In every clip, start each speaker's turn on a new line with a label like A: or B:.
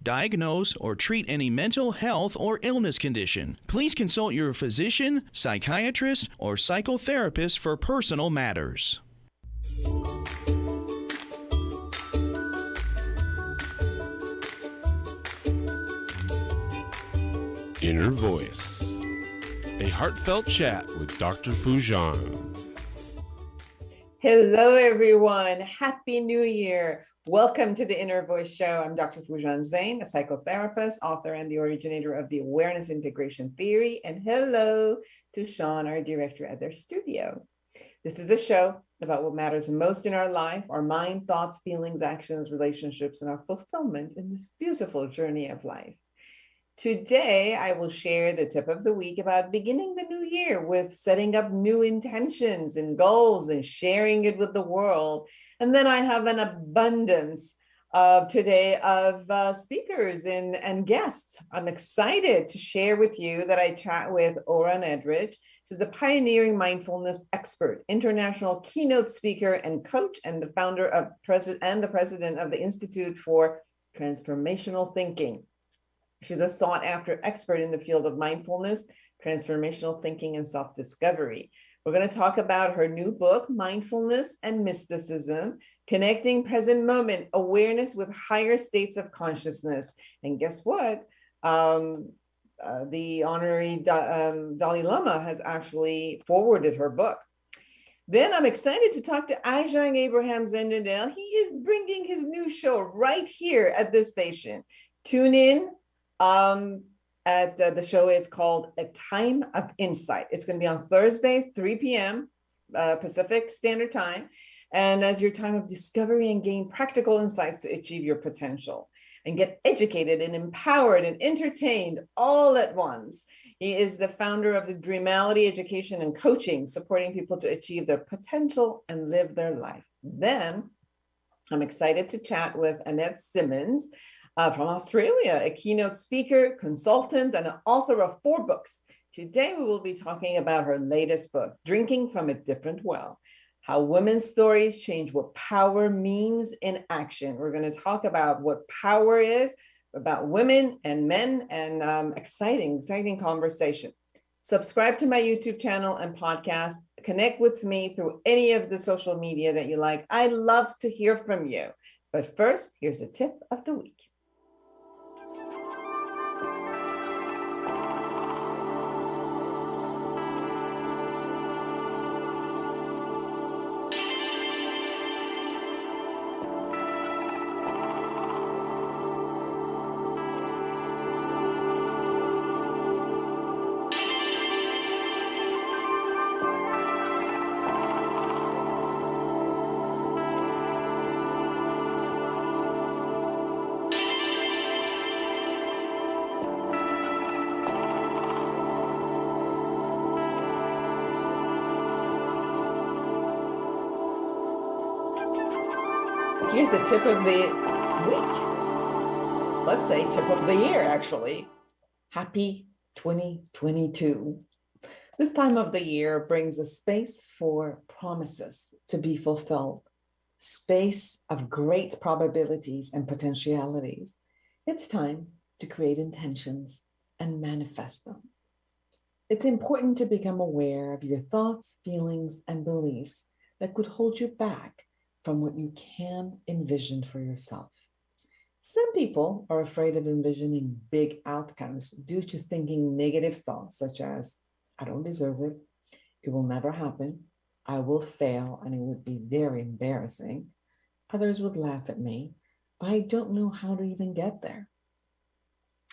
A: diagnose or treat any mental health or illness condition. Please consult your physician, psychiatrist, or psychotherapist for personal matters.
B: Inner Voice, a heartfelt chat with Dr. Foujan.
C: Hello, everyone. Happy New Year. Welcome to the Inner Voice Show. I'm Dr. Foujan Zeine, a psychotherapist, author, and the originator of the Awareness Integration Theory. And hello to Sean, our director at their studio. This is a show about what matters most in our life, our mind, thoughts, feelings, actions, relationships, and our fulfillment in this beautiful journey of life. Today, I will share the tip of the week about beginning the new year with setting up new intentions and goals and sharing it with the world. And then I have an abundance today of speakers and guests. I'm excited to share with you that I chat with Nadrich. She's the pioneering mindfulness expert, international keynote speaker and coach, and the founder of the president of the Institute for Transformational Thinking. She's a sought-after expert in the field of mindfulness, transformational thinking, and self-discovery. We're going to talk about her new book, Mindfulness and Mysticism, Connecting Present Moment Awareness with Higher States of Consciousness. And guess what? The honorary Dalai Lama has actually forwarded her book. Then I'm excited to talk to Arjang Zendehdel. He is bringing his new show right here at this station. Tune in. The show is called A Time of Insight. It's going to be on Thursdays, 3 p.m. Pacific Standard Time, and as your time of discovery and gain practical insights to achieve your potential and get educated and empowered and entertained all at once. He is the founder of the Dreamality Education and Coaching, supporting people to achieve their potential and live their life. Then I'm excited to chat with Annette Simmons, from Australia, a keynote speaker, consultant, and an author of 4 books. Today, we will be talking about her latest book, Drinking from a Different Well, How Women's Stories Change What Power Means in Action. We're going to talk about what power is, about women and men, and exciting conversation. Subscribe to my YouTube channel and podcast. Connect with me through any of the social media that you like. I love to hear from you. But first, here's a tip of the week. Here's the tip of the week. Let's say tip of the year, actually. Happy 2022. This time of the year brings a space for promises to be fulfilled, space of great probabilities and potentialities. It's time to create intentions and manifest them. It's important to become aware of your thoughts, feelings, and beliefs that could hold you back from what you can envision for yourself. Some people are afraid of envisioning big outcomes due to thinking negative thoughts such as, I don't deserve it, it will never happen, I will fail, and it would be very embarrassing. Others would laugh at me. I don't know how to even get there.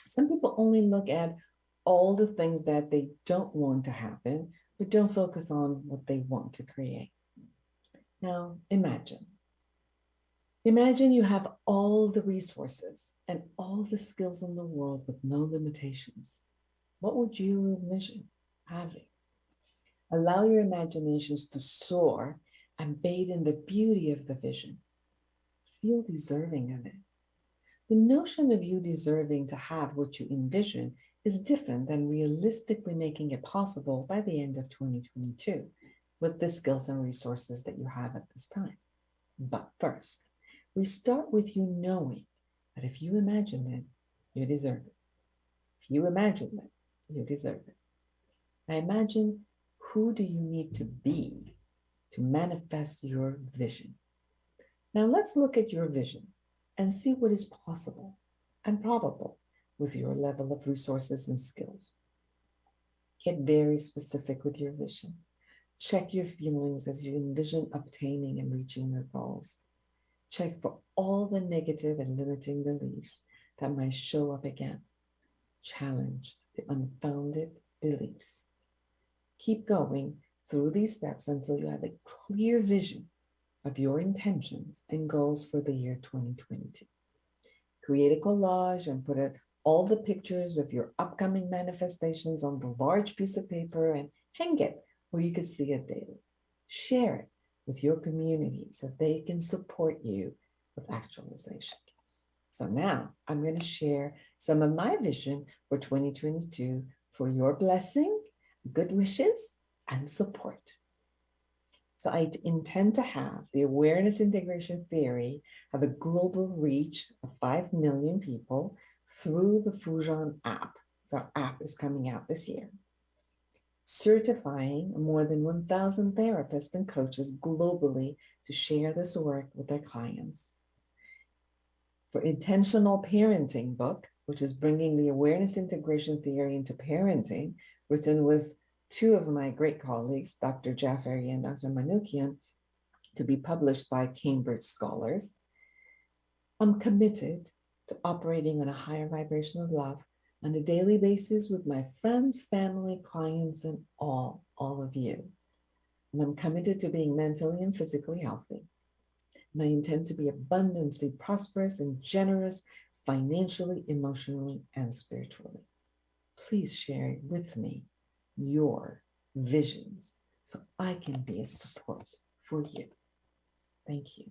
C: Some people only look at all the things that they don't want to happen, but don't focus on what they want to create. Now, imagine you have all the resources and all the skills in the world with no limitations. What would you envision having? Allow your imaginations to soar and bathe in the beauty of the vision. Feel deserving of it. The notion of you deserving to have what you envision is different than realistically making it possible by the end of 2022. With the skills and resources that you have at this time. But first, we start with you knowing that if you imagine it, You deserve it. If you imagine that, you deserve it. Now imagine, who do you need to be to manifest your vision? Now let's look at your vision and see what is possible and probable with your level of resources and skills. Get very specific with your vision. Check your feelings as you envision obtaining and reaching your goals. Check for all the negative and limiting beliefs that might show up again. Challenge the unfounded beliefs. Keep going through these steps until you have a clear vision of your intentions and goals for the year 2022. Create a collage and put all the pictures of your upcoming manifestations on the large piece of paper and hang it where you can see it daily. Share it with your community so they can support you with actualization. So now I'm going to share some of my vision for 2022 for your blessing, good wishes, and support. So I intend to have the awareness integration theory have a global reach of 5 million people through the Fuzhan app. So our app is coming out this year. Certifying more than 1,000 therapists and coaches globally to share this work with their clients. For intentional parenting book, which is bringing the awareness integration theory into parenting, written with two of my great colleagues, Dr. Jafferi and Dr. Manoukian, to be published by Cambridge scholars. I'm committed to operating on a higher vibration of love on a daily basis with my friends, family, clients, and all of you. And I'm committed to being mentally and physically healthy. And I intend to be abundantly prosperous and generous financially, emotionally, and spiritually. Please share with me your visions so I can be a support for you. Thank you.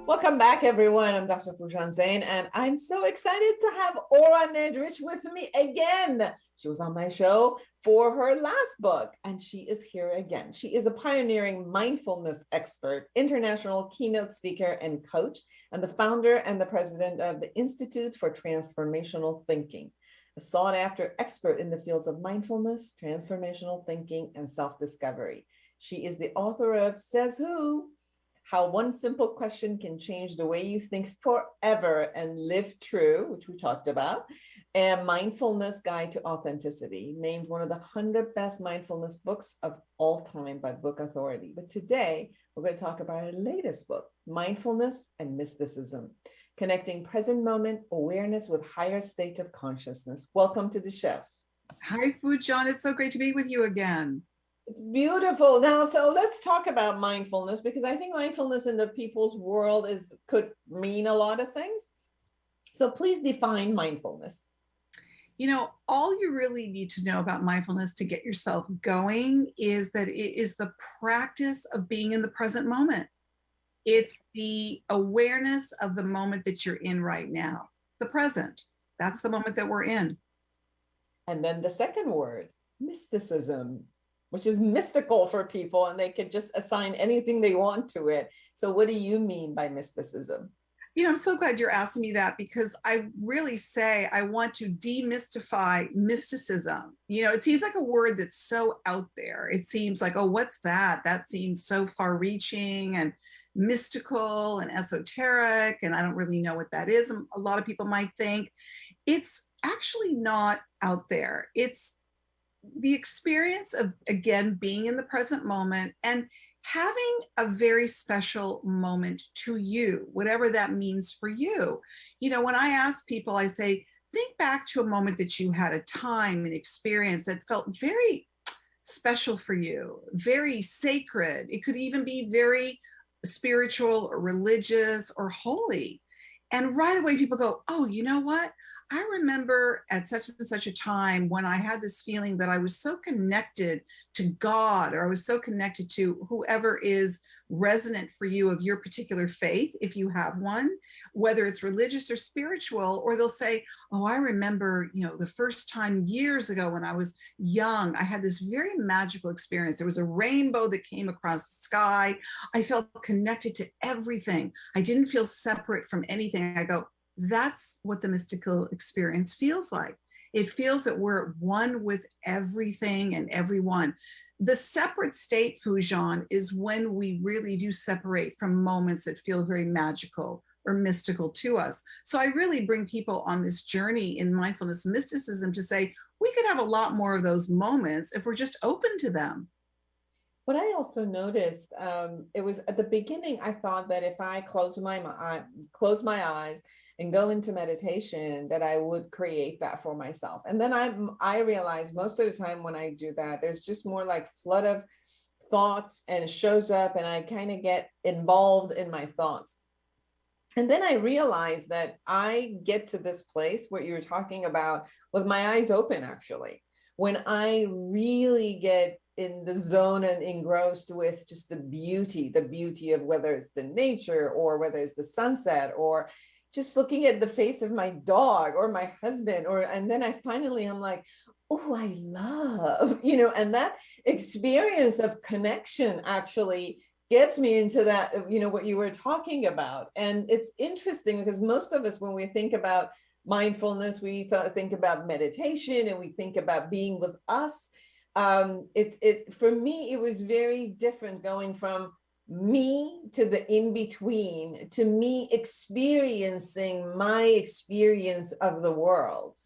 C: Welcome back, everyone. I'm Dr. Fuzhan Zeine, and I'm so excited to have Nadrich with me again. She was on my show for her last book, and she is here again. She is a pioneering mindfulness expert, international keynote speaker and coach, and the founder and the president of the Institute for Transformational Thinking, a sought-after expert in the fields of mindfulness, transformational thinking, and self-discovery. She is the author of Says Who? How One Simple Question Can Change the Way You Think Forever and Live True, which we talked about, and Mindfulness Guide to Authenticity, named one of the 100 best mindfulness books of all time by Book Authority. But today, we're going to talk about her latest book, Mindfulness and Mysticism, Connecting Present Moment Awareness with Higher State of Consciousness. Welcome to the show.
D: Hi, Fuzhan. It's so great to be with you again.
C: It's beautiful. Now, so let's talk about mindfulness, because I think mindfulness in the people's world could mean a lot of things. So please define mindfulness.
D: You know, all you really need to know about mindfulness to get yourself going is that it is the practice of being in the present moment. It's the awareness of the moment that you're in right now, the present. That's the moment that we're in.
C: And then the second word, mysticism, which is mystical for people, and they can just assign anything they want to it. So what do you mean by mysticism?
D: You know, I'm so glad you're asking me that, because I really say I want to demystify mysticism. You know, it seems like a word that's so out there. It seems like, oh, what's that? That seems so far reaching and mystical and esoteric, and I don't really know what that is. A lot of people might think it's actually not out there. It's the experience of, again, being in the present moment and having a very special moment to you, whatever that means for you. You know, when I ask people, I say, think back to a moment that you had, a time, an experience that felt very special for you, very sacred. It could even be very spiritual or religious or holy. And right away people go, oh, you know what? I remember at such and such a time when I had this feeling that I was so connected to God, or I was so connected to whoever is resonant for you of your particular faith, if you have one, whether it's religious or spiritual. Or they'll say, oh, I remember, the first time years ago when I was young, I had this very magical experience. There was a rainbow that came across the sky. I felt connected to everything. I didn't feel separate from anything. I go, that's what the mystical experience feels like. It feels that we're at one with everything and everyone. The separate state, Fujian, is when we really do separate from moments that feel very magical or mystical to us. So I really bring people on this journey in mindfulness and mysticism to say, we could have a lot more of those moments if we're just open to them.
C: What I also noticed, it was at the beginning, I thought that if I close my eyes and go into meditation, that I would create that for myself. And then I realized most of the time when I do that, there's just more like flood of thoughts, and it shows up and I kind of get involved in my thoughts. And then I realized that I get to this place where you were talking about with my eyes open, actually, when I really get in the zone and engrossed with just the beauty of whether it's the nature or whether it's the sunset or just looking at the face of my dog or my husband, and then I'm like, oh, I love, and that experience of connection actually gets me into that, what you were talking about. And it's interesting because most of us, when we think about mindfulness, we think about meditation and we think about being with us. For me, it was very different going from me to the in-between, to me experiencing my experience of the world.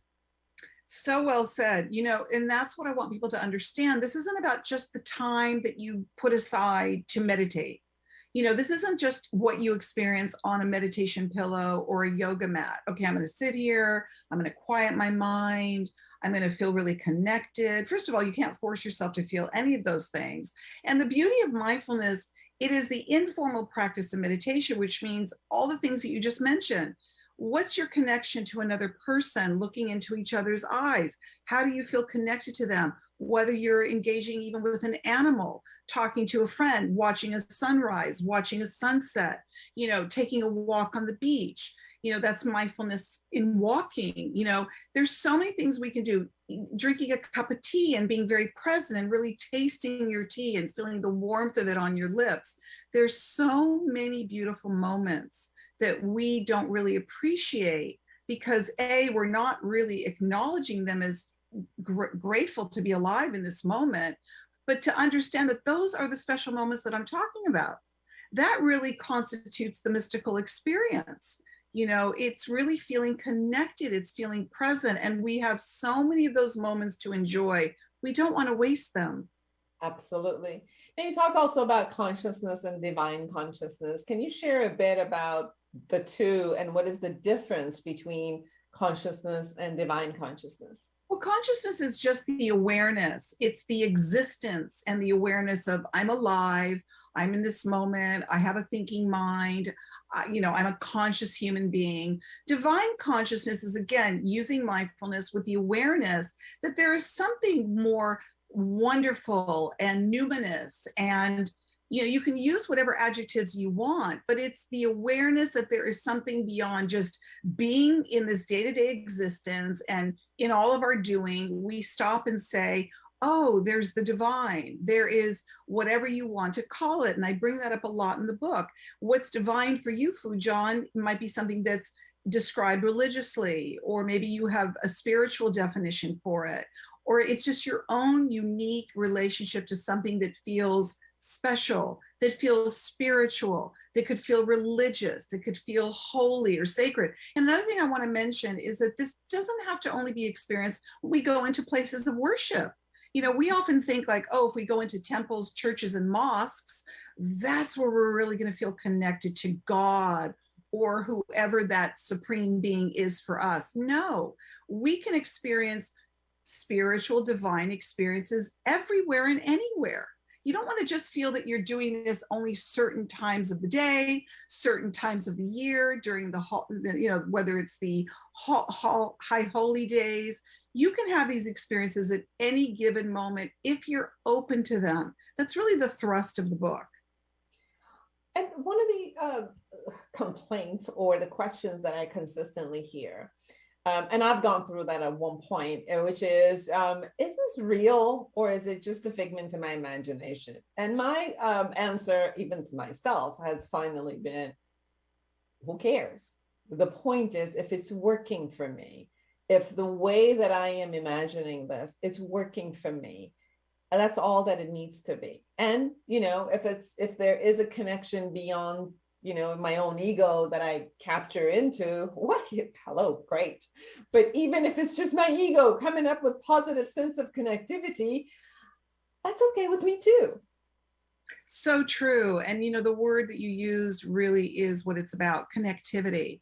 D: So well said, and that's what I want people to understand. This isn't about just the time that you put aside to meditate. This isn't just what you experience on a meditation pillow or a yoga mat. Okay, I'm going to sit here. I'm going to quiet my mind. I'm going to feel really connected. First of all, you can't force yourself to feel any of those things. And the beauty of mindfulness, it is the informal practice of meditation, which means all the things that you just mentioned. What's your connection to another person, looking into each other's eyes? How do you feel connected to them? Whether you're engaging even with an animal, talking to a friend, watching a sunrise, watching a sunset, taking a walk on the beach. That's mindfulness in walking. There's so many things we can do. Drinking a cup of tea and being very present and really tasting your tea and feeling the warmth of it on your lips. There's so many beautiful moments that we don't really appreciate because we're not really acknowledging them as grateful to be alive in this moment, but to understand that those are the special moments that I'm talking about. That really constitutes the mystical experience. It's really feeling connected, it's feeling present, and we have so many of those moments to enjoy. We don't want to waste them.
C: Absolutely. And you talk also about consciousness and divine consciousness. Can you share a bit about the two and what is the difference between consciousness and divine consciousness?
D: Well, consciousness is just the awareness. It's the existence and the awareness of I'm alive, I'm in this moment, I have a thinking mind, I'm a conscious human being. Divine consciousness is, again, using mindfulness with the awareness that there is something more wonderful and numinous, and you can use whatever adjectives you want, but it's the awareness that there is something beyond just being in this day-to-day existence. And in all of our doing, we stop and say, oh, there's the divine. There is whatever you want to call it. And I bring that up a lot in the book. What's divine for you, Fujian, might be something that's described religiously, or maybe you have a spiritual definition for it, or it's just your own unique relationship to something that feels special, that feels spiritual, that could feel religious, that could feel holy or sacred. And another thing I want to mention is that this doesn't have to only be experienced when we go into places of worship. We often think like, oh, if we go into temples, churches, and mosques, that's where we're really going to feel connected to God or whoever that supreme being is for us. No, we can experience spiritual, divine experiences everywhere and anywhere. you don't want to just feel that you're doing this only certain times of the day, certain times of the year, during whether it's the high holy days. You can have these experiences at any given moment if you're open to them. That's really the thrust of the book.
C: And one of the complaints or the questions that I consistently hear, and I've gone through that at one point, which is this real, or is it just a figment of my imagination? And my answer, even to myself, has finally been, who cares? The point is, if it's working for me, if the way that I am imagining this, it's working for me, and that's all that it needs to be. And, if there is a connection beyond, my own ego that I capture into, hello, great. But even if it's just my ego coming up with positive sense of connectivity, that's okay with me too.
D: So true. And, the word that you used really is what it's about, connectivity.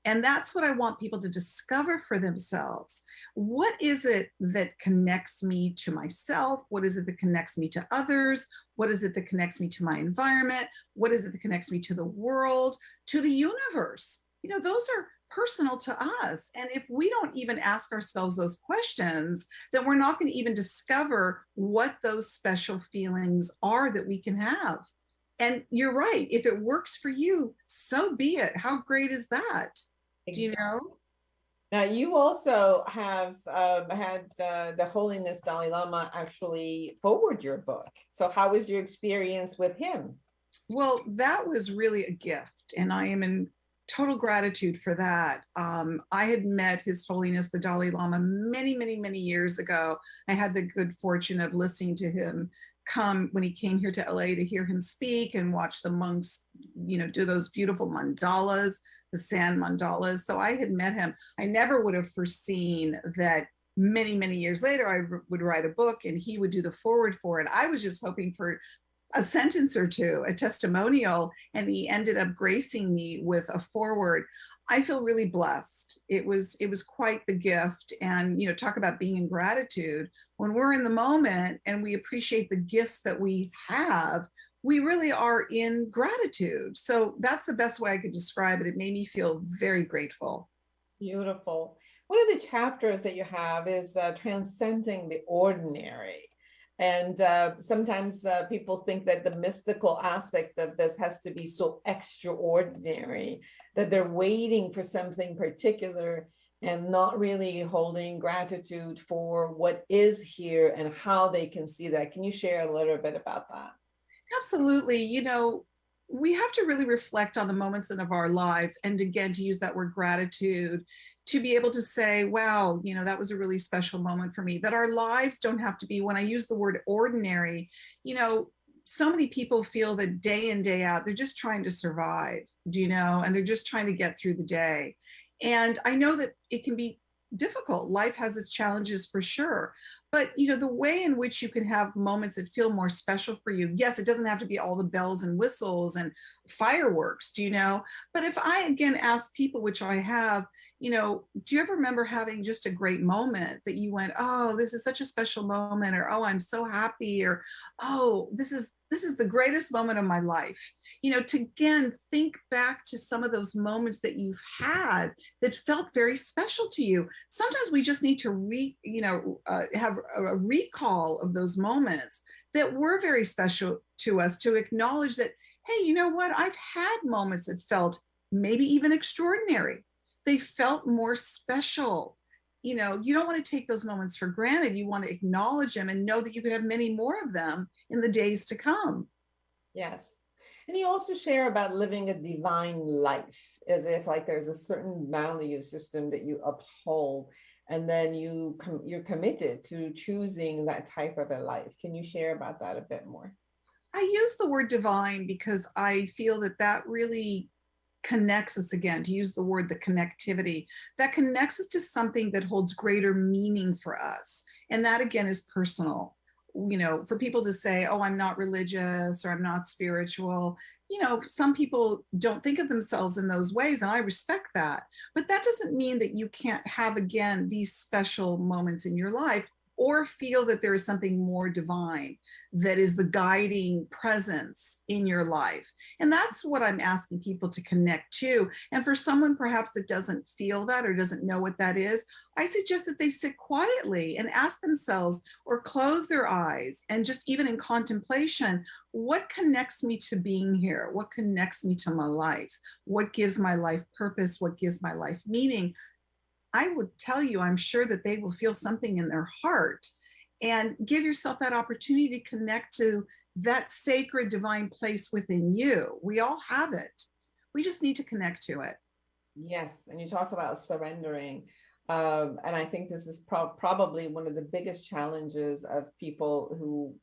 D: And that's what I want people to discover for themselves. What is it that connects me to myself? What is it that connects me to others? What is it that connects me to my environment? What is it that connects me to the world, to the universe? Those are personal to us. And if we don't even ask ourselves those questions, then we're not going to even discover what those special feelings are that we can have. And you're right. If it works for you, so be it. How great is that? Exactly. Do you know?
C: Now, you also have had the Holiness Dalai Lama actually forward your book. So how was your experience with him?
D: Well, that was really a gift, and I am in total gratitude for that. I had met His Holiness the Dalai Lama many, many, many years ago. I had the good fortune of listening to him come when he came here to LA, to hear him speak and watch the monks, do those beautiful mandalas, the sand mandalas. So I had met him. I never would have foreseen that many, many years later, I would write a book and he would do the forward for it. I was just hoping for a sentence or two, a testimonial, and he ended up gracing me with a forward. I feel really blessed. It was quite the gift. And, talk about being in gratitude. When we're in the moment and we appreciate the gifts that we have, we really are in gratitude. So that's the best way I could describe it. It made me feel very grateful.
C: Beautiful. One of the chapters that you have is transcending the ordinary. And sometimes people think that the mystical aspect of this has to be so extraordinary that they're waiting for something particular and not really holding gratitude for what is here and how they can see that. Can you share a little bit about that?
D: Absolutely. We have to really reflect on the moments of our lives. And again, to use that word gratitude, to be able to say, wow, that was a really special moment for me, that our lives don't have to be, when I use the word ordinary, so many people feel that day in, day out, they're just trying to survive, and they're just trying to get through the day. And I know that it can be difficult. Life has its challenges for sure. But, the way in which you can have moments that feel more special for you. Yes, it doesn't have to be all the bells and whistles and fireworks, But if I, again, ask people, which I have, do you ever remember having just a great moment that you went, oh, this is such a special moment, or, oh, I'm so happy, or, oh, this is the greatest moment of my life. To again, think back to some of those moments that you've had that felt very special to you. Sometimes we just need to have a recall of those moments that were very special to us, to acknowledge that, hey, you know what? I've had moments that felt maybe even extraordinary. They felt more special. You don't want to take those moments for granted. You want to acknowledge them and know that you could have many more of them in the days to come.
C: Yes. And you also share about living a divine life, as if like there's a certain value system that you uphold, and then you're committed to choosing that type of a life. Can you share about that a bit more?
D: I use the word divine because I feel that really connects us, again, to use the word, the connectivity, that connects us to something that holds greater meaning for us. And that, again, is personal. For people to say, oh, I'm not religious or I'm not spiritual, some people don't think of themselves in those ways, and I respect that. But that doesn't mean that you can't have, again, these special moments in your life, or feel that there is something more divine that is the guiding presence in your life. And that's what I'm asking people to connect to. And for someone perhaps that doesn't feel that or doesn't know what that is, I suggest that they sit quietly and ask themselves or close their eyes and just even in contemplation, what connects me to being here? What connects me to my life? What gives my life purpose? What gives my life meaning? I would tell you, I'm sure that they will feel something in their heart, and give yourself that opportunity to connect to that sacred divine place within you. We all have it. We just need to connect to it.
C: Yes. And you talk about surrendering. And I think this is probably one of the biggest challenges of people who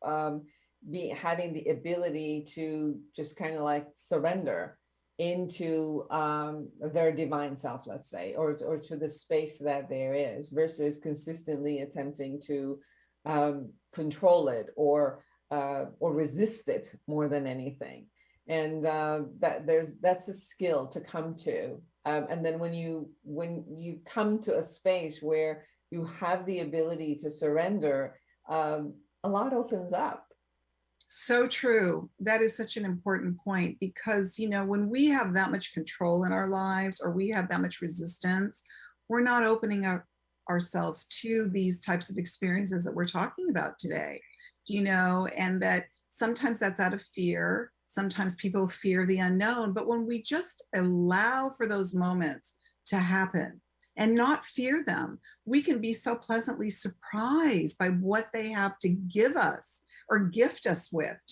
C: having the ability to just kind of like surrender into their divine self, let's say, or to the space that there is, versus consistently attempting to control it or resist it more than anything. And that's a skill to come to. And then when you come to a space where you have the ability to surrender, a lot opens up.
D: So true. That is such an important point, because, when we have that much control in our lives, or we have that much resistance, we're not opening up ourselves to these types of experiences that we're talking about today, and that sometimes that's out of fear. Sometimes people fear the unknown, but when we just allow for those moments to happen and not fear them, we can be so pleasantly surprised by what they have to give us or gift us with,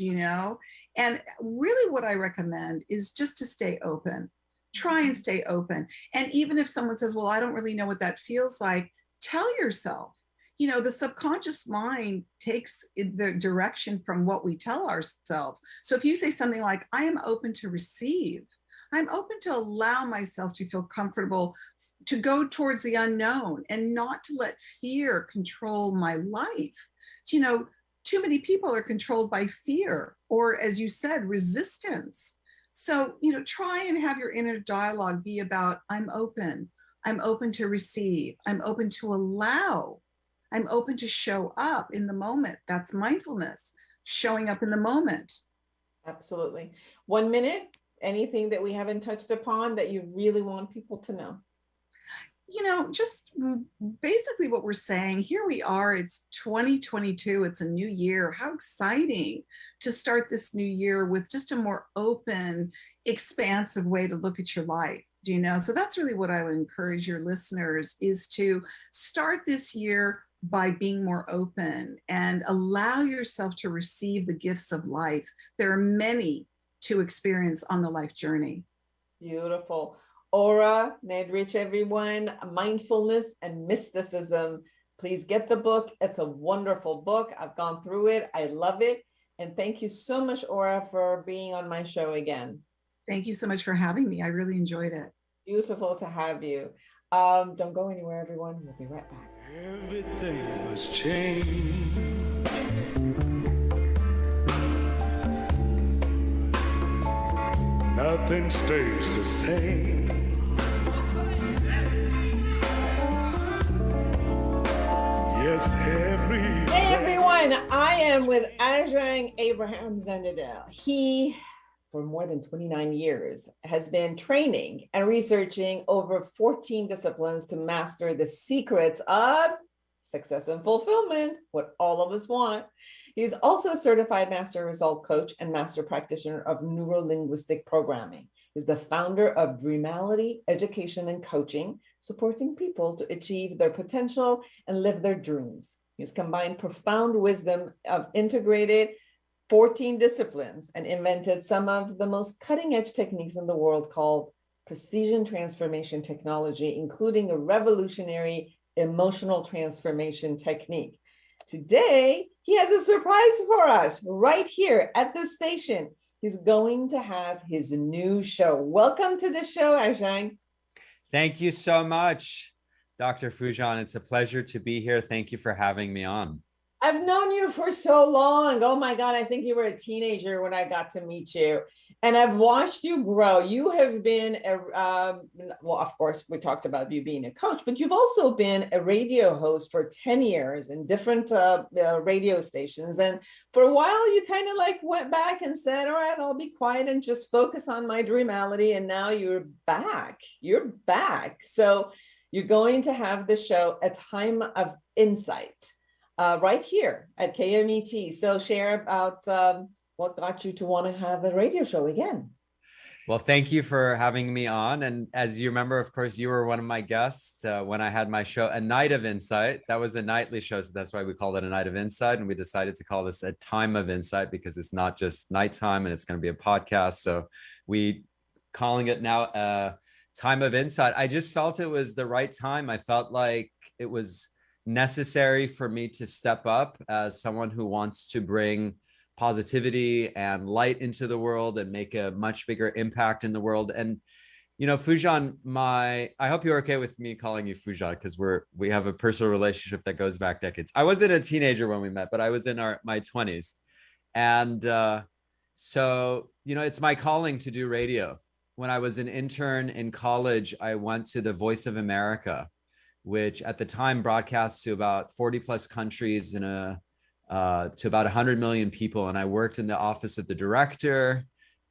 D: And really what I recommend is just to stay open. Try and stay open. And even if someone says, well, I don't really know what that feels like, tell yourself, the subconscious mind takes the direction from what we tell ourselves. So if you say something like, I am open to receive, I'm open to allow myself to feel comfortable, to go towards the unknown and not to let fear control my life. Too many people are controlled by fear, or as you said, resistance. So, try and have your inner dialogue be about, I'm open to receive, I'm open to allow, I'm open to show up in the moment. That's mindfulness, showing up in the moment.
C: Absolutely. 1 minute, anything that we haven't touched upon that you really want people to know?
D: Just basically what we're saying, here we are, it's 2022, it's a new year. How exciting to start this new year with just a more open, expansive way to look at your life. So that's really what I would encourage your listeners, is to start this year by being more open and allow yourself to receive the gifts of life. There are many to experience on the life journey.
C: Beautiful. Aura, Nadrich, everyone, Mindfulness and Mysticism. Please get the book. It's a wonderful book. I've gone through it. I love it. And thank you so much, Aura, for being on my show again.
D: Thank you so much for having me. I really enjoyed it.
C: Beautiful to have you. Don't go anywhere, everyone. We'll be right back.
E: Everything must change. Nothing stays the same. Yes,
C: Hey everyone, I am with Arjang Abraham Zendehdel. He, for more than 29 years, has been training and researching over 14 disciplines to master the secrets of success and fulfillment, what all of us want. He's also a certified master result coach and master practitioner of neuro-linguistic programming. He's the founder of Dreamality Education and Coaching, supporting people to achieve their potential and live their dreams. He's combined profound wisdom of integrated 14 disciplines and invented some of the most cutting-edge techniques in the world called precision transformation technology, including a revolutionary emotional transformation technique. Today, he has a surprise for us right here at the station. He's going to have his new show. Welcome to the show, Arjang.
F: Thank you so much, Dr. Foujan. It's a pleasure to be here. Thank you for having me on.
C: I've known you for so long. Oh my God, I think you were a teenager when I got to meet you. And I've watched you grow. You have been, well, of course, we talked about you being a coach, but you've also been a radio host for 10 years in different radio stations. And for a while, you kind of like went back and said, all right, I'll be quiet and just focus on my dreamality. And now you're back. You're back. So you're going to have the show, A Time of Insight, right here at KMET. So share about what got you to want to have a radio show again?
F: Well, thank you for having me on. And as you remember, of course, you were one of my guests when I had my show, A Night of Insight. That was a nightly show. So that's why we called it A Night of Insight. And we decided to call this A Time of Insight because it's not just nighttime and it's going to be a podcast. So we calling it now A Time of Insight. I just felt it was the right time. I felt like it was necessary for me to step up as someone who wants to bring positivity and light into the world and make a much bigger impact in the world. And, you know, Fujan, I hope you're okay with me calling you Fujan because we have a personal relationship that goes back decades. I wasn't a teenager when we met, but I was in my 20s. And so, you know, it's my calling to do radio. When I was an intern in college, I went to the Voice of America, which at the time broadcasts to about 40 plus countries in to about 100 million people. And I worked in the office of the director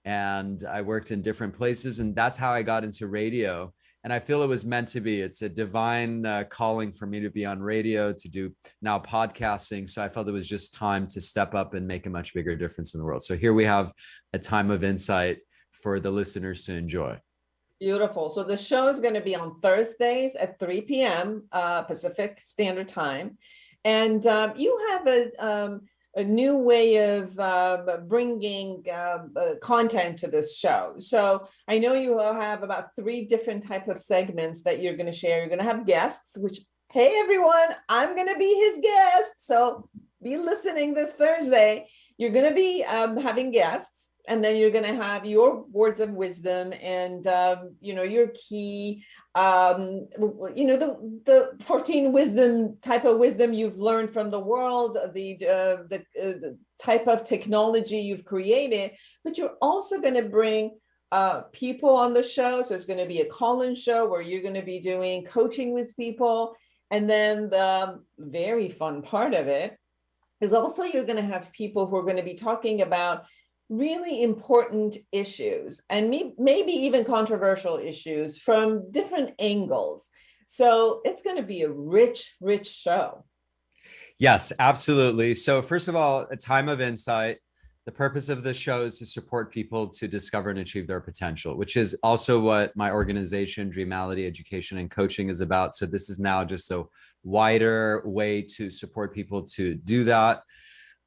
F: and I worked in different places. And that's how I got into radio. And I feel it was meant to be. It's a divine calling for me to be on radio, to do now podcasting. So I felt it was just time to step up and make a much bigger difference in the world. So here we have A Time of Insight for the listeners to enjoy.
C: Beautiful. So the show is going to be on Thursdays at 3 p.m. Pacific Standard Time. And you have a new way of bringing content to this show. So I know you have about 3 different types of segments that you're going to share. You're going to have guests, which, hey, everyone, I'm going to be his guest. So be listening this Thursday. You're going to be having guests. And then you're going to have your words of wisdom and, you know, your key, you know, the 14 wisdom type of wisdom you've learned from the world, the type of technology you've created, but you're also going to bring people on the show. So it's going to be a call-in show where you're going to be doing coaching with people. And then the very fun part of it is also you're going to have people who are going to be talking about really important issues and maybe even controversial issues from different angles. So it's going to be a rich, rich show.
F: Yes, absolutely. So first of all, A Time of Insight. The purpose of the show is to support people to discover and achieve their potential, which is also what my organization, Dreamality Education and Coaching, is about. So this is now just a wider way to support people to do that.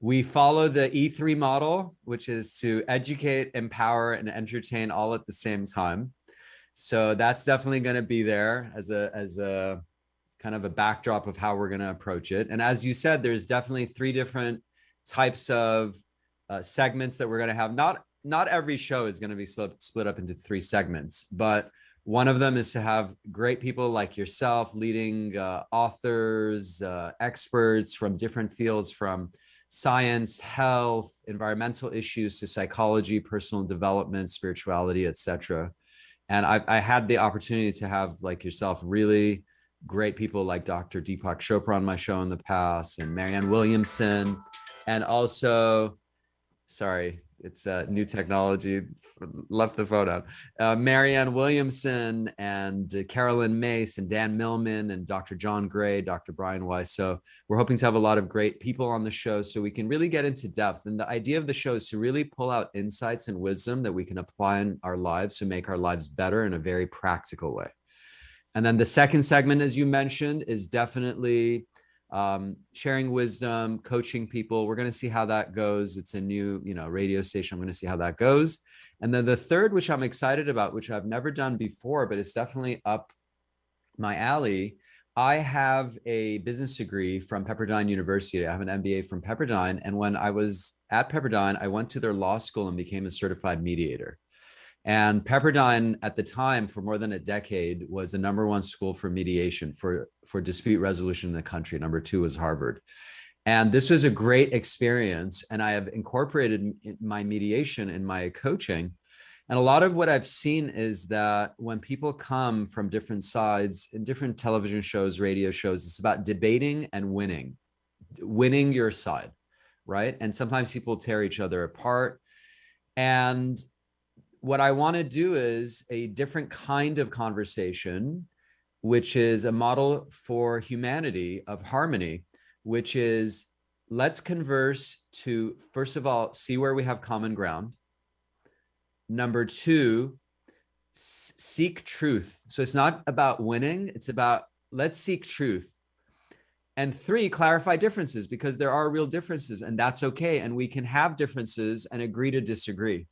F: We follow the E3 model, which is to educate, empower, and entertain all at the same time. So that's definitely going to be there as a kind of a backdrop of how we're going to approach it. And as you said, there's definitely 3 different types of segments that we're going to have. Not every show is going to be split up into 3 segments, but one of them is to have great people like yourself, leading authors, experts from different fields, from science, health, environmental issues to psychology, personal development, spirituality, etc. And I had the opportunity to have, like yourself, really great people like Dr. Deepak Chopra on my show in the past, and Marianne Williamson, and also, sorry, it's new technology, left the phone out. Marianne Williamson and Carolyn Mace and Dan Millman and Dr. John Gray, Dr. Brian Weiss. So we're hoping to have a lot of great people on the show so we can really get into depth. And the idea of the show is to really pull out insights and wisdom that we can apply in our lives to make our lives better in a very practical way. And then the second segment, as you mentioned, is definitely sharing wisdom, coaching people. We're going to see how that goes. It's a new, radio station. I'm going to see how that goes. And then the third, which I'm excited about, which I've never done before, but it's definitely up my alley. I have a business degree from Pepperdine University. I have an MBA from Pepperdine. And when I was at Pepperdine, I went to their law school and became a certified mediator. And Pepperdine at the time, for more than a decade, was the #1 school for mediation, for dispute resolution in the country. #2 was Harvard. And this was a great experience. And I have incorporated my mediation in my coaching. And a lot of what I've seen is that when people come from different sides in different television shows, radio shows, it's about debating and winning your side, right? And sometimes people tear each other apart. And what I want to do is a different kind of conversation, which is a model for humanity of harmony, which is let's converse to, first of all, see where we have common ground. Number two, seek truth. So it's not about winning, it's about let's seek truth. And three, clarify differences, because there are real differences and that's okay. And we can have differences and agree to disagree.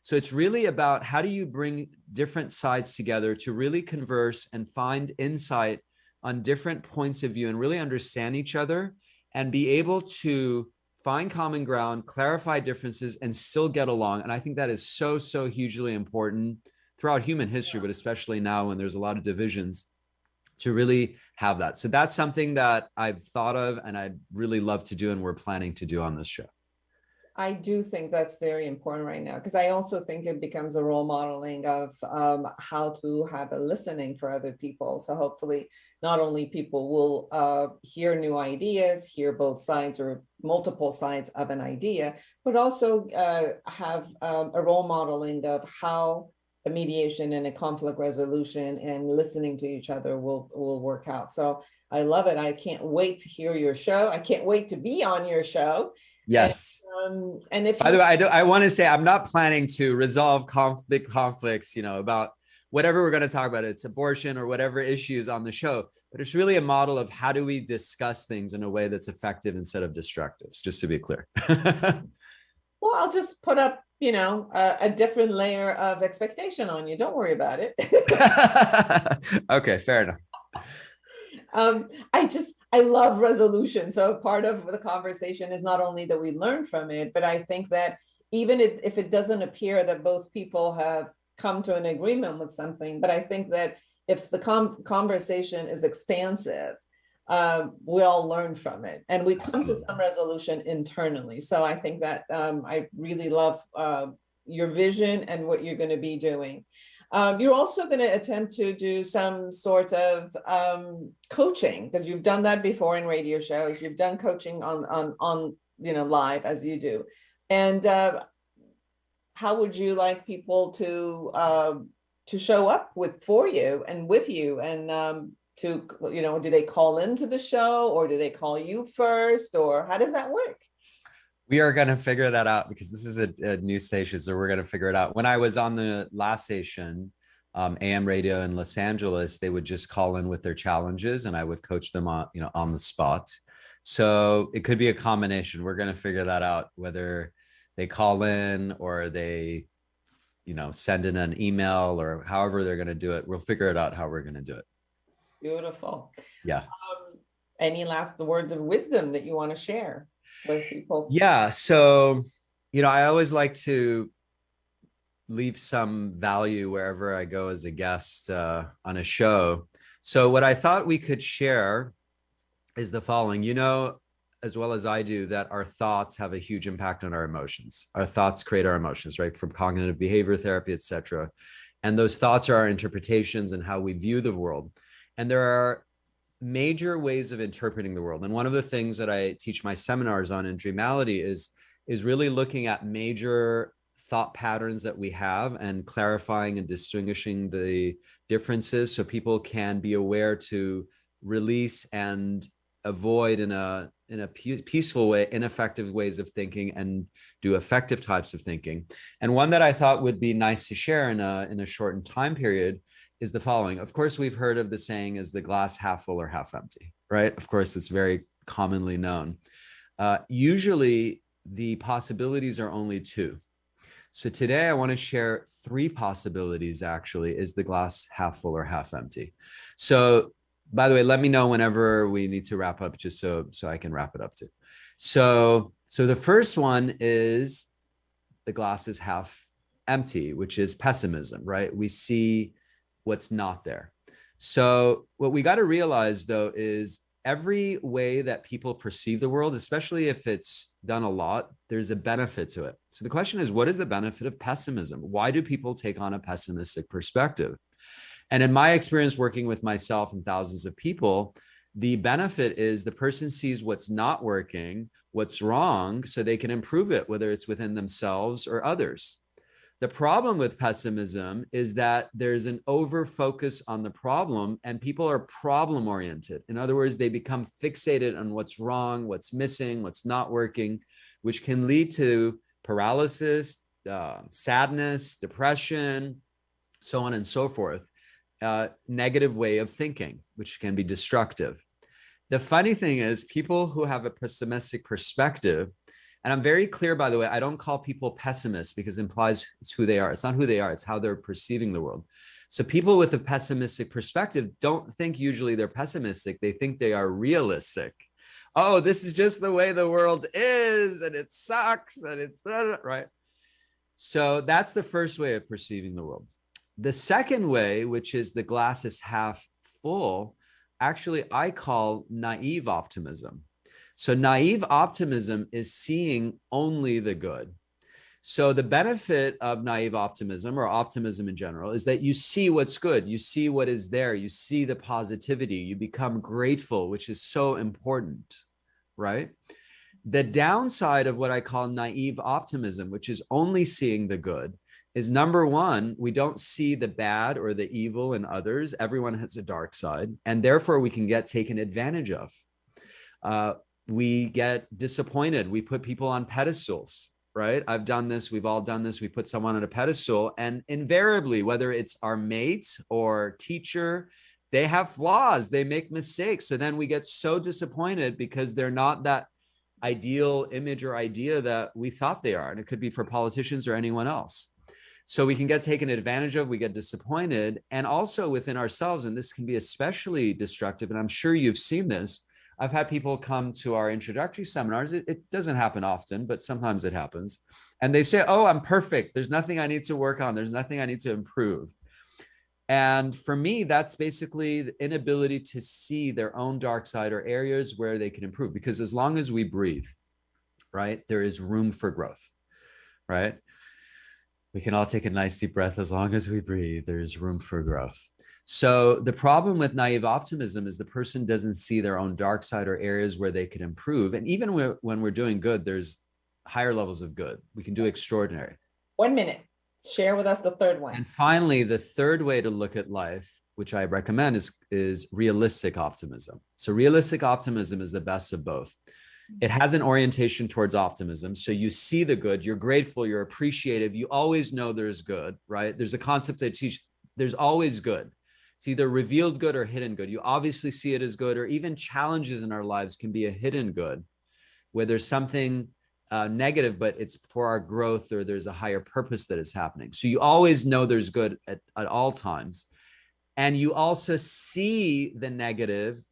F: So it's really about how do you bring different sides together to really converse and find insight on different points of view and really understand each other and be able to find common ground, clarify differences, and still get along. And I think that is so, so hugely important throughout human history, but especially now when there's a lot of divisions, to really have that. So that's something that I've thought of and I'd really love to do and we're planning to do on this show.
C: I do think that's very important right now, because I also think it becomes a role modeling of how to have a listening for other people. So hopefully not only people will hear new ideas, hear both sides or multiple sides of an idea, but also have a role modeling of how a mediation and a conflict resolution and listening to each other will work out. So I love it. I can't wait to hear your show. I can't wait to be on your show.
F: Yes.
C: And if
F: by the way, I want to say I'm not planning to resolve big conflicts, about whatever we're going to talk about. It's abortion or whatever issues on the show, but it's really a model of how do we discuss things in a way that's effective instead of destructive, just to be clear.
C: Well, I'll just put up, a different layer of expectation on you. Don't worry about it.
F: Okay, fair enough.
C: I love resolution. So part of the conversation is not only that we learn from it, but I think that even if it doesn't appear that both people have come to an agreement with something, but I think that if the conversation is expansive, we all learn from it and we come to some resolution internally. So I think that I really love your vision and what you're going to be doing. You're also going to attempt to do some sort of coaching, because you've done that before in radio shows. You've done coaching on live as you do. And how would you like people to show up for you and with you? And do they call into the show or do they call you first, or how does that work?
F: We are going to figure that out because this is a new station. So we're going to figure it out. When I was on the last station, AM radio in Los Angeles, they would just call in with their challenges and I would coach them on the spot. So it could be a combination. We're going to figure that out, whether they call in or they, send in an email or however they're going to do it. We'll figure it out how we're going to do it.
C: Beautiful.
F: Yeah.
C: Any last words of wisdom that you want to share with people?
F: Yeah. So, I always like to leave some value wherever I go as a guest on a show. So what I thought we could share is the following. As well as I do, that our thoughts have a huge impact on our emotions. Our thoughts create our emotions, right? From cognitive behavior therapy, etc. And those thoughts are our interpretations and how we view the world. And there are major ways of interpreting the world. And one of the things that I teach my seminars on in Dreamality is really looking at major thought patterns that we have and clarifying and distinguishing the differences so people can be aware to release and avoid in a peaceful way ineffective ways of thinking and do effective types of thinking. And one that I thought would be nice to share in a shortened time period is the following. Of course, we've heard of the saying, is the glass half full or half empty, right? Of course, it's very commonly known. Usually the possibilities are only two. So today I want to share three possibilities actually. Is the glass half full or half empty? So by the way, let me know whenever we need to wrap up, just so I can wrap it up too. So the first one is the glass is half empty, which is pessimism, right? We see what's not there. So what we got to realize though is every way that people perceive the world, especially if it's done a lot, there's a benefit to it. So the question is, what is the benefit of pessimism? Why do people take on a pessimistic perspective? And in my experience working with myself and thousands of people, the benefit is the person sees what's not working, what's wrong, so they can improve it, whether it's within themselves or others. The problem with pessimism is that there's an over focus on the problem and people are problem oriented. In other words, they become fixated on what's wrong, what's missing, what's not working, which can lead to paralysis, sadness, depression, so on and so forth. Negative way of thinking, which can be destructive. The funny thing is, people who have a pessimistic perspective, and I'm very clear, by the way, I don't call people pessimists because it implies it's who they are. It's not who they are, it's how they're perceiving the world. So people with a pessimistic perspective don't think usually they're pessimistic, they think they are realistic. Oh, this is just the way the world is, and it sucks, and it's right. So that's the first way of perceiving the world. The second way, which is the glass is half full, actually I call naive optimism. So naive optimism is seeing only the good. So the benefit of naive optimism or optimism in general is that you see what's good, you see what is there, you see the positivity, you become grateful, which is so important, right? The downside of what I call naive optimism, which is only seeing the good, is number one, we don't see the bad or the evil in others. Everyone has a dark side, and therefore we can get taken advantage of. We get disappointed. We put people on pedestals, right? I've done this. We've all done this. We put someone on a pedestal, and invariably, whether it's our mates or teacher, they have flaws. They make mistakes. So then we get so disappointed because they're not that ideal image or idea that we thought they are. And it could be for politicians or anyone else. So we can get taken advantage of, we get disappointed, and also within ourselves, and this can be especially destructive, and I'm sure you've seen this. I've had people come to our introductory seminars. It doesn't happen often, but sometimes it happens. And they say, oh, I'm perfect. There's nothing I need to work on. There's nothing I need to improve. And for me, that's basically the inability to see their own dark side or areas where they can improve. Because as long as we breathe, right, there is room for growth, right? We can all take a nice deep breath. As long as we breathe, there's room for growth. So the problem with naive optimism is the person doesn't see their own dark side or areas where they could improve. And even when we're doing good, there's higher levels of good. We can do extraordinary.
C: 1 minute. Share with us the third one.
F: And finally, the third way to look at life, which I recommend, is realistic optimism. So realistic optimism is the best of both. It has an orientation towards optimism. So you see the good, you're grateful, you're appreciative. You always know there's good, right? There's a concept that teach there's always good. It's either revealed good or hidden good. You obviously see it as good, or even challenges in our lives can be a hidden good, where there's something negative, but it's for our growth, or there's a higher purpose that is happening. So you always know there's good at all times. And you also see the negative,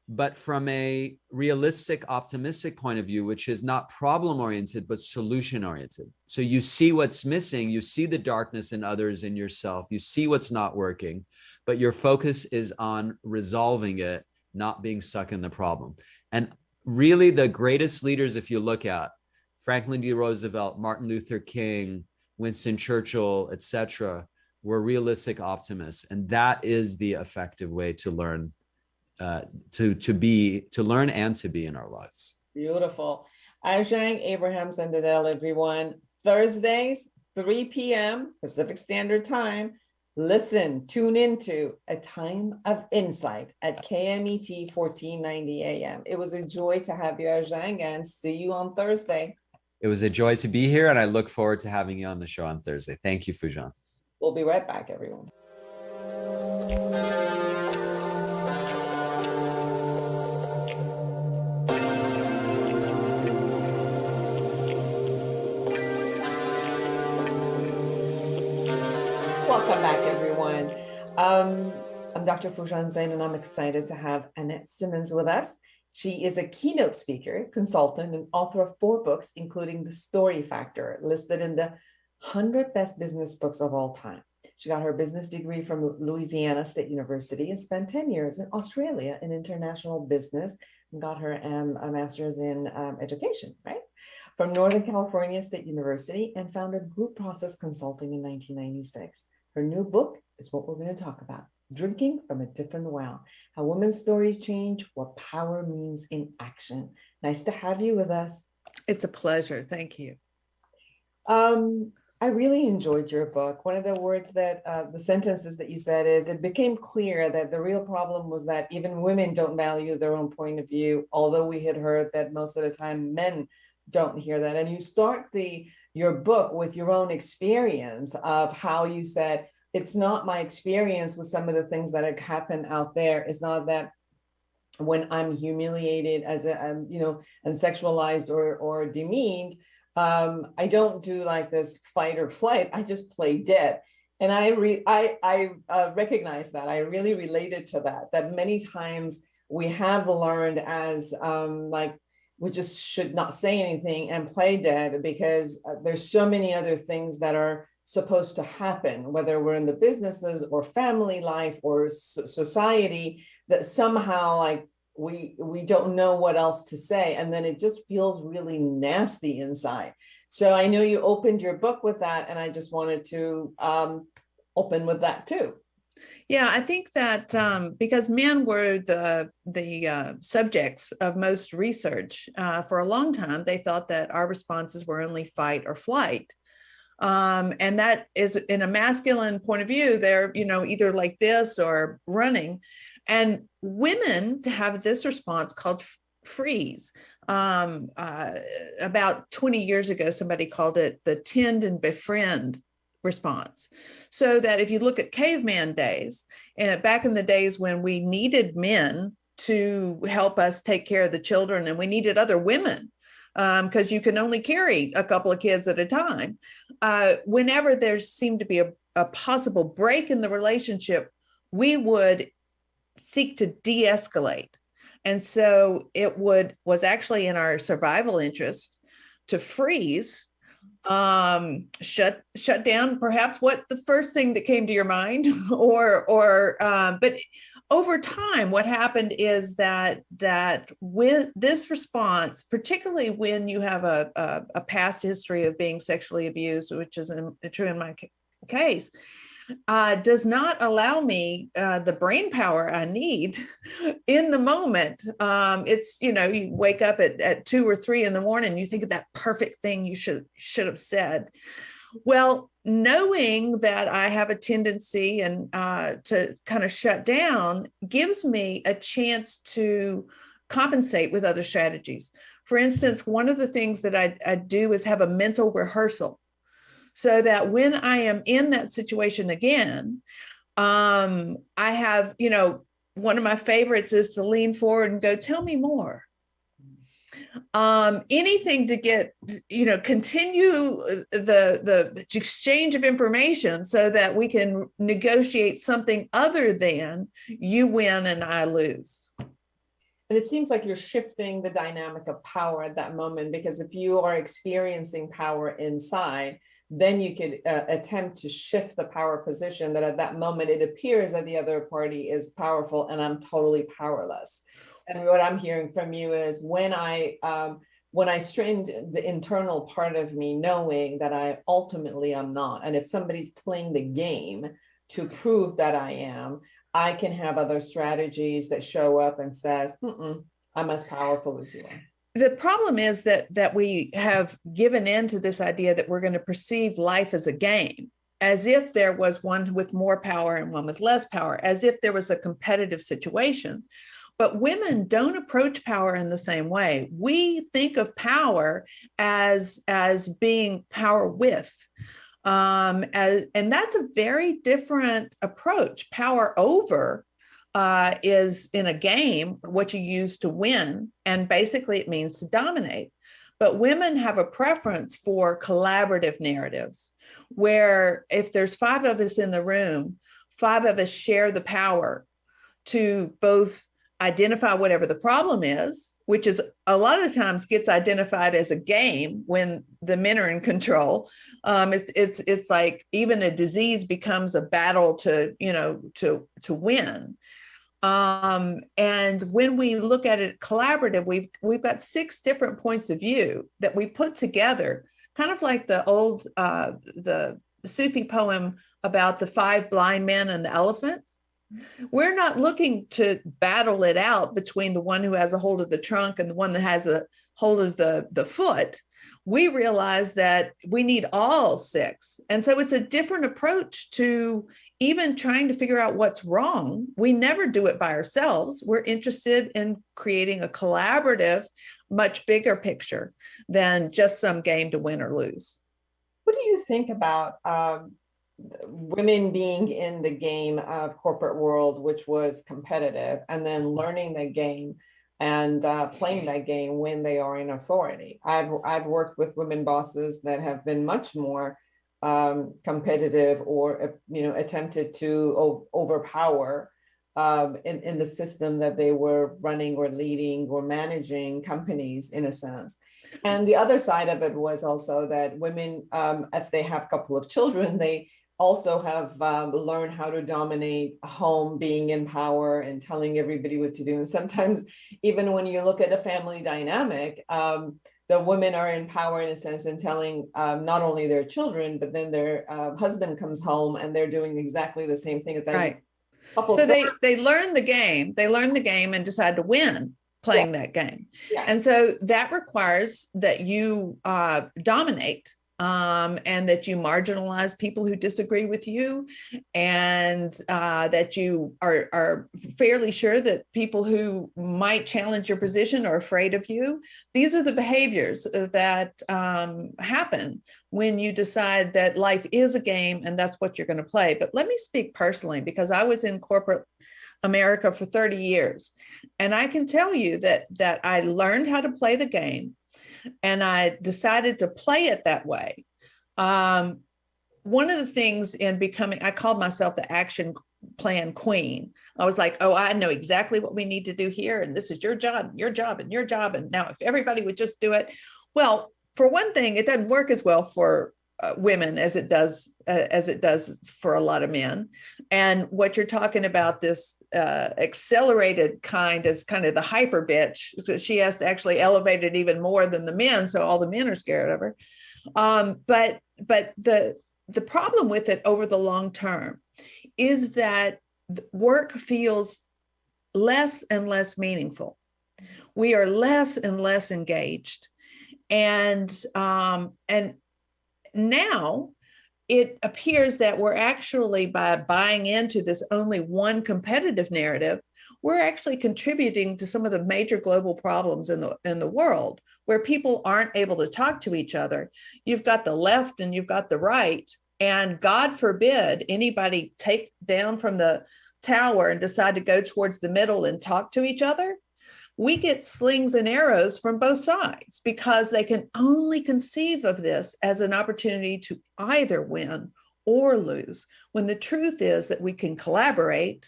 F: but from a realistic, optimistic point of view, which is not problem-oriented, but solution-oriented. So you see what's missing, you see the darkness in others, in yourself, you see what's not working, but your focus is on resolving it, not being stuck in the problem. And really the greatest leaders, if you look at Franklin D. Roosevelt, Martin Luther King, Winston Churchill, etc., were realistic optimists. And that is the effective way to learn to learn and to be in our lives.
C: Beautiful. Arjang, Abraham, Zendehdel, everyone. Thursdays, 3 p.m. Pacific Standard Time. Listen, tune into A Time of Insight at KMET 1490 AM. It was a joy to have you, Arjang, and see you on Thursday.
F: It was a joy to be here, and I look forward to having you on the show on Thursday. Thank you, Fujan.
C: We'll be right back, everyone. Welcome back, everyone. I'm Dr. Fujan Zeine, and I'm excited to have Annette Simmons with us. She is a keynote speaker, consultant, and author of 4 books, including The Story Factor, listed in the 100 Best Business Books of All Time. She got her business degree from Louisiana State University and spent 10 years in Australia in international business and got her a master's in education, right? From Northern California State University and founded Group Process Consulting in 1996. Her new book is what we're going to talk about, Drinking from a Different Well, How Women's Stories Change What Power Means in Action. Nice to have you with us.
G: It's a pleasure. Thank you.
C: I really enjoyed your book. One of the words that, the sentences that you said is, it became clear that the real problem was that even women don't value their own point of view, although we had heard that most of the time men don't hear that. And you start your book with your own experience of how you said, it's not my experience with some of the things that have happened out there. It's not that when I'm humiliated as and sexualized or demeaned, I don't do like this fight or flight. I just play dead. And I recognize that. I really related to that many times we have learned as we just should not say anything and play dead because there's so many other things that are supposed to happen, whether we're in the businesses or family life or society, that somehow like we don't know what else to say. And then it just feels really nasty inside. So I know you opened your book with that, and I just wanted to open with that too.
G: Yeah, I think that because men were the subjects of most research for a long time, they thought that our responses were only fight or flight. And that is, in a masculine point of view, they're, either like this or running. And women to have this response called freeze. About 20 years ago, somebody called it the tend and befriend response. So that if you look at caveman days, and back in the days when we needed men to help us take care of the children, and we needed other women, because you can only carry a couple of kids at a time. Whenever there seemed to be a possible break in the relationship, we would seek to de-escalate. And so it was actually in our survival interest to freeze, shut down, perhaps what the first thing that came to your mind, but over time, what happened is that with this response, particularly when you have a past history of being sexually abused, which is true in my case, does not allow me the brain power I need in the moment. It's, you wake up at 2 or 3 in the morning, you think of that perfect thing you should have said. Well, knowing that I have a tendency to kind of shut down gives me a chance to compensate with other strategies. For instance, one of the things that I do is have a mental rehearsal, so that when I am in that situation again, I have, one of my favorites is to lean forward and go, tell me more. Anything to get, continue the exchange of information so that we can negotiate something other than you win and I lose.
C: And it seems like you're shifting the dynamic of power at that moment, because if you are experiencing power inside, then you could attempt to shift the power position that at that moment it appears that the other party is powerful and I'm totally powerless. And what I'm hearing from you is when I strained the internal part of me, knowing that I ultimately am not, and if somebody's playing the game to prove that I am, I can have other strategies that show up and says, I'm as powerful as you are.
G: The problem is that we have given in to this idea that we're going to perceive life as a game, as if there was one with more power and one with less power, as if there was a competitive situation. But women don't approach power in the same way. We think of power as being power with, and that's a very different approach. Power over is in a game what you use to win, and basically it means to dominate. But women have a preference for collaborative narratives, where if there's 5 of us in the room, 5 of us share the power to both identify whatever the problem is which is a lot of times gets identified as a game when the men are in control. It's like even a disease becomes a battle to win. And when we look at it collaborative, we've got 6 different points of view that we put together, kind of like the old the Sufi poem about the 5 blind men and the elephant. We're not looking to battle it out between the one who has a hold of the trunk and the one that has a hold of the foot. We realize that we need all 6. And so it's a different approach to even trying to figure out what's wrong. We never do it by ourselves. We're interested in creating a collaborative, much bigger picture than just some game to win or lose.
C: What do you think about women being in the game of corporate world, which was competitive, and then learning the game and playing that game when they are in authority? I've worked with women bosses that have been much more competitive or attempted to overpower in the system that they were running or leading or managing companies, in a sense. And the other side of it was also that women, if they have a couple of children, they also have learned how to dominate a home, being in power and telling everybody what to do. And sometimes even when you look at a family dynamic, the women are in power in a sense and telling not only their children, but then their husband comes home and they're doing exactly the same thing as that.
G: Right. So they learn the game. They learn the game and decide to win playing that game. Yeah. And so that requires that you dominate. And that you marginalize people who disagree with you, and that you are fairly sure that people who might challenge your position are afraid of you. These are the behaviors that happen when you decide that life is a game and that's what you're going to play. But let me speak personally, because I was in corporate America for 30 years, and I can tell you that I learned how to play the game. And I decided to play it that way. One of the things in becoming, I called myself the action plan queen. I was like, oh, I know exactly what we need to do here. And this is your job, and your job, and your job. And now if everybody would just do it. Well, for one thing, it doesn't work as well for women as it does for a lot of men. And what you're talking about, this accelerated kind, is kind of the hyper bitch. So she has to actually elevate it even more than the men, so all the men are scared of her. But the problem with it over the long term is that work feels less and less meaningful. We are less and less engaged, and now it appears that we're actually, by buying into this only one competitive narrative, we're actually contributing to some of the major global problems in the world, where people aren't able to talk to each other. You've got the left and you've got the right, and God forbid anybody take down from the tower and decide to go towards the middle and talk to each other. We get slings and arrows from both sides because they can only conceive of this as an opportunity to either win or lose, when the truth is that we can collaborate,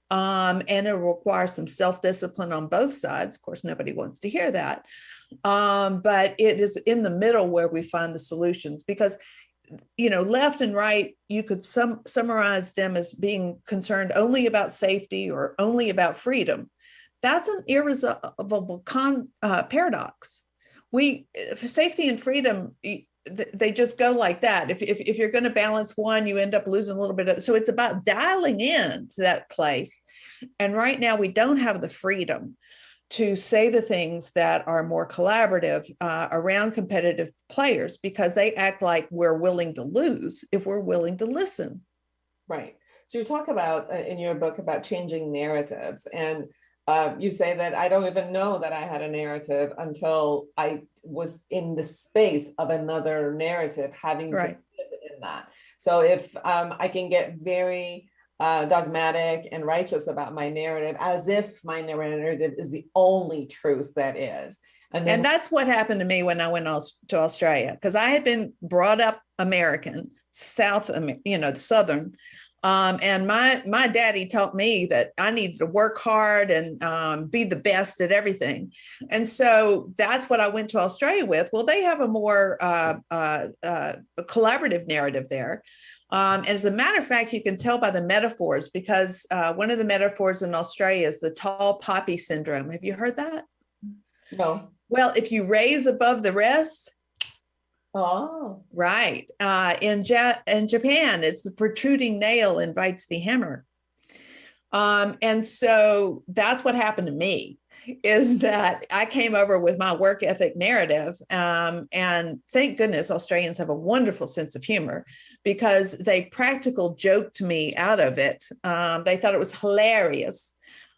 G: and it requires some self-discipline on both sides. Of course, nobody wants to hear that, but it is in the middle where we find the solutions, because left and right, you could summarize them as being concerned only about safety or only about freedom. That's an irresolvable paradox. Safety and freedom, they just go like that. If you're going to balance one, you end up losing a little bit of. So it's about dialing in to that place. And right now, we don't have the freedom to say the things that are more collaborative around competitive players, because they act like we're willing to lose if we're willing to listen.
C: Right. So you talk about in your book about changing narratives, and you say that I don't even know that I had a narrative until I was in the space of another narrative, having to live in that. So if I can get very dogmatic and righteous about my narrative, as if my narrative is the only truth that is. And
G: that's what happened to me when I went to Australia, because I had been brought up American, Southern, And my daddy taught me that I needed to work hard and be the best at everything. And so that's what I went to Australia with. Well, they have a more collaborative narrative there. As a matter of fact, you can tell by the metaphors, because one of the metaphors in Australia is the tall poppy syndrome. Have you heard that?
C: No.
G: Well, if you raise above the rest,
C: Oh,
G: right. In Japan, it's the protruding nail invites the hammer. And so that's what happened to me, is that I came over with my work ethic narrative. And thank goodness Australians have a wonderful sense of humor, because they practical joked me out of it. They thought it was hilarious.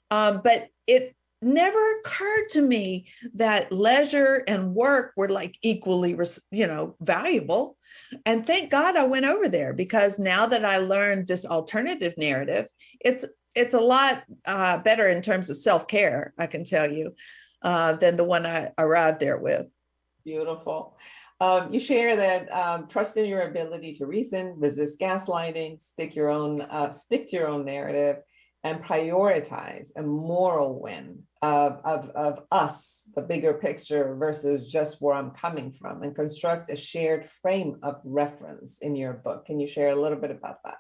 G: But it never occurred to me that leisure and work were like equally, valuable. And thank God I went over there, because now that I learned this alternative narrative, it's a lot better in terms of self-care, I can tell you, than the one I arrived there with.
C: beautiful. You share that trust in your ability to reason, resist gaslighting, stick to your own narrative, and prioritize a moral win of us, the bigger picture, versus just where I'm coming from, and construct a shared frame of reference in your book. Can you share a little bit about that?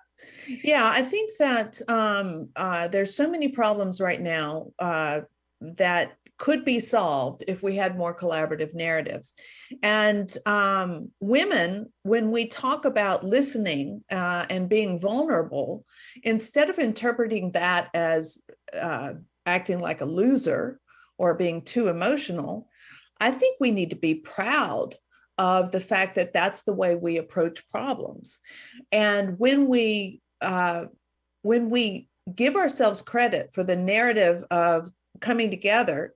G: Yeah, I think that there's so many problems right now that could be solved if we had more collaborative narratives. And women, when we talk about listening and being vulnerable, instead of interpreting that as acting like a loser or being too emotional, I think we need to be proud of the fact that that's the way we approach problems. And when we give ourselves credit for the narrative of coming together,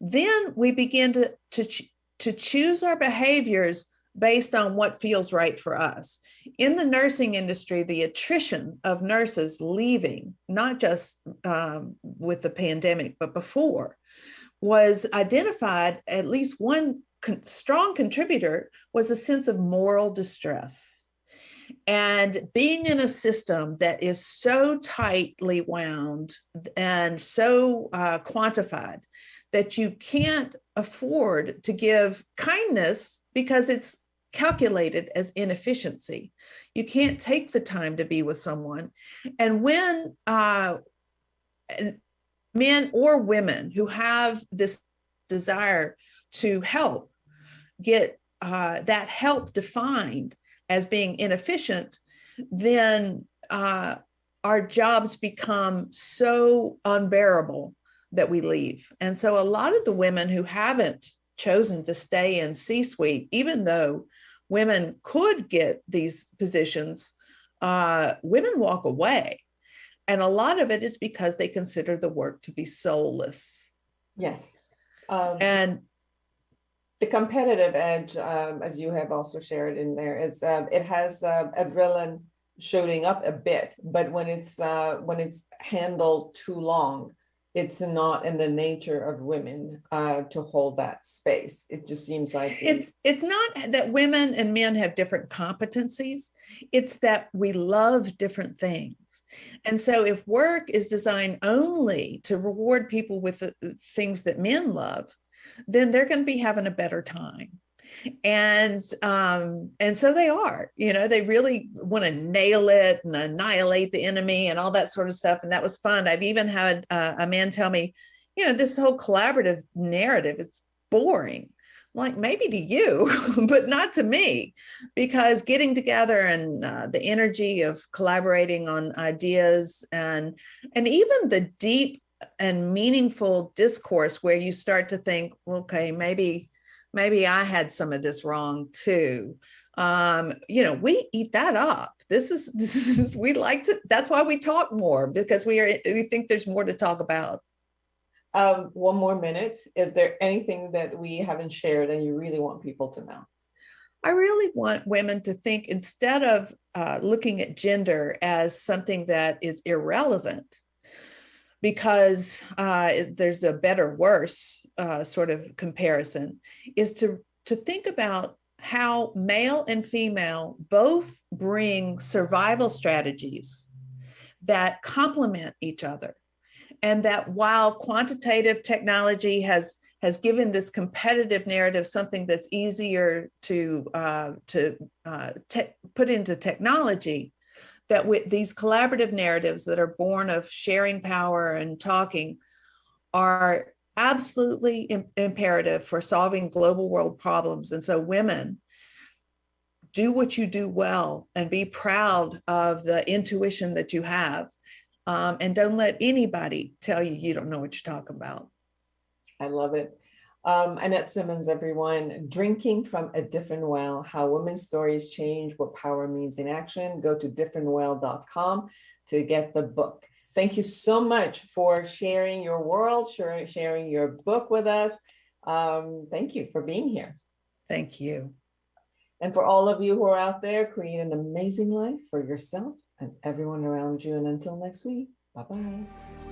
G: then we begin to choose our behaviors based on what feels right for us. In the nursing industry, the attrition of nurses leaving, not just with the pandemic, but before, was identified. At least one strong contributor was a sense of moral distress. And being in a system that is so tightly wound and so quantified that you can't afford to give kindness because it's calculated as inefficiency. You can't take the time to be with someone. And when men or women who have this desire to help get that help defined as being inefficient, then our jobs become so unbearable that we leave. And so a lot of the women who haven't chosen to stay in C-suite, even though women could get these positions, women walk away. And a lot of it is because they consider the work to be soulless.
C: Yes.
G: And
C: the competitive edge, as you have also shared in there, is it has adrenaline shooting up a bit, but when it's handled too long, it's not in the nature of women to hold that space. It just seems like
G: it's not that women and men have different competencies. It's that we love different things. And so if work is designed only to reward people with the things that men love, then they're going to be having a better time. And so they are, they really want to nail it and annihilate the enemy and all that sort of stuff. And that was fun. I've even had a man tell me, this whole collaborative narrative, it's boring. Like maybe to you, but not to me, because getting together and the energy of collaborating on ideas and even the deep and meaningful discourse where you start to think, okay, maybe I had some of this wrong too. We eat that up. This is we like to, that's why we talk more, because we think there's more to talk about.
C: One more minute. Is there anything that we haven't shared and you really want people to know?
G: I really want women to think, instead of looking at gender as something that is irrelevant, because there's a better, worse sort of comparison, is to think about how male and female both bring survival strategies that complement each other. And that while quantitative technology has given this competitive narrative something that's easier to put into technology, that with these collaborative narratives that are born of sharing power and talking are absolutely imperative for solving global world problems. And so women, do what you do well and be proud of the intuition that you have. And don't let anybody tell you you don't know what you're talking about.
C: I love it. Annette Simmons, everyone. Drinking from a Different Well, How Women's Stories Change What Power Means in Action. Go to differentwell.com to get the book. Thank you so much for sharing your world, sharing your book with us. Thank you for being here.
G: Thank you.
C: And for all of you who are out there, create an amazing life for yourself and everyone around you. And until next week, bye-bye.